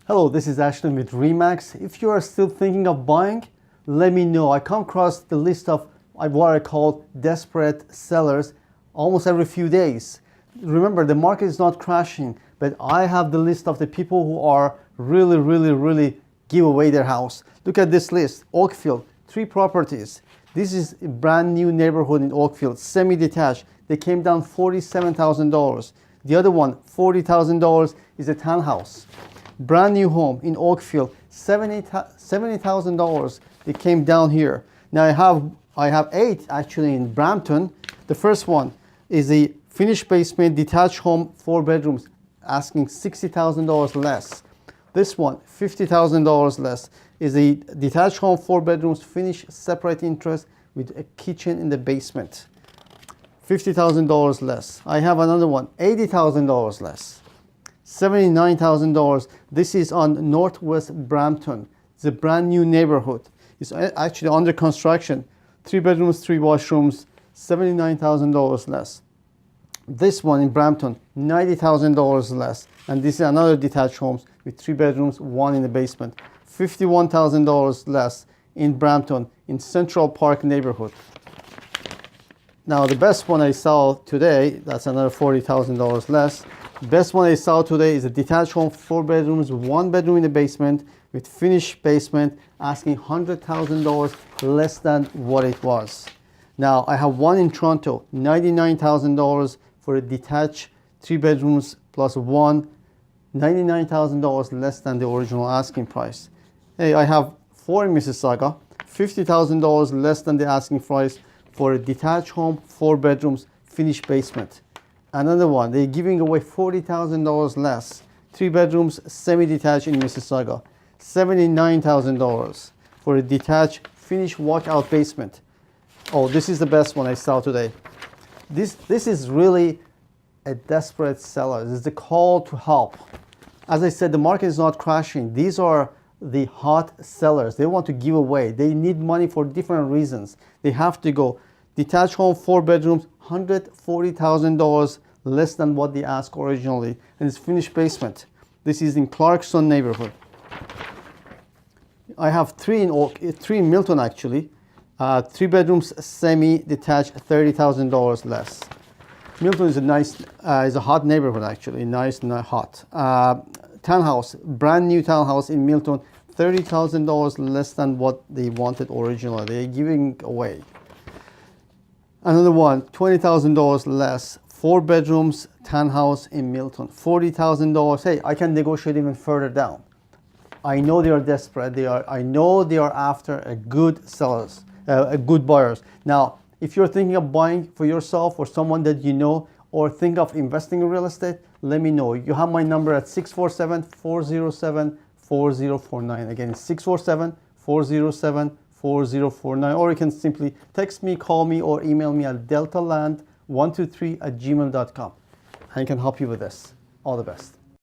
Hello, this is Ashton with Remax. If you are still thinking of buying, let me know. I come across the list of what I call desperate sellers almost every few days. Remember, the market is not crashing, but I have the list of the people who are really give away their house. Look at this list. Oakville, 3 properties. This is a brand new neighborhood in Oakville, semi-detached. They came down $47,000. The other one, $40,000, is a townhouse. Brand new home in Oakville, $70,000. They came down here. Now I have 8 actually in Brampton. The first one is a finished basement, detached home, 4 bedrooms, asking $60,000 less. This one, $50,000 less, is a detached home, 4 bedrooms, finished separate interest with a kitchen in the basement. $50,000 less. I have another one, $80,000 less. $79,000. This is on Northwest Brampton. It's a brand new neighborhood. It's actually under construction. 3 bedrooms, 3 washrooms, $79,000 less. This one in Brampton, $90,000 less. And this is another detached homes with 3 bedrooms, 1 in the basement. $51,000 less in Brampton, in Central Park neighborhood. Now the best one I saw today, that's another $40,000 less. Best one I saw today is a detached home, 4 bedrooms, 1 bedroom in the basement with finished basement, asking $100,000 less than what it was. Now I have one in Toronto, $99,000 for a detached 3 bedrooms plus 1, $99,000 less than the original asking price. Hey, I have 4 in Mississauga, $50,000 less than the asking price for a detached home, 4 bedrooms, finished basement. Another one, they're giving away $40,000 less. 3 bedrooms, semi-detached in Mississauga. $79,000 for a detached, finished walkout basement. Oh, this is the best one I saw today. This is really a desperate seller. This is the call to help. As I said, the market is not crashing. These are the hot sellers. They want to give away. They need money for different reasons. They have to go. Detached home, 4 bedrooms, $140,000 less than what they asked originally, and it's finished basement. This is in Clarkson neighborhood. I have 3 in Milton actually. 3 bedrooms, semi-detached, $30,000 less. Milton is a hot neighborhood actually, nice and hot. Townhouse, brand new townhouse in Milton, $30,000 less than what they wanted originally. They're giving away. Another one, $20,000 less, 4 bedrooms, townhouse in Milton, $40,000. Hey, I can negotiate even further down. I know they are desperate. I know they are after a good sellers, good buyers. Now, if you're thinking of buying for yourself or someone that you know, or think of investing in real estate, let me know. You have my number at 647-407-4049. Again, it's 647-407-4049, or you can simply text me, call me, or email me at deltaland123@gmail.com. I can help you with this. All the best.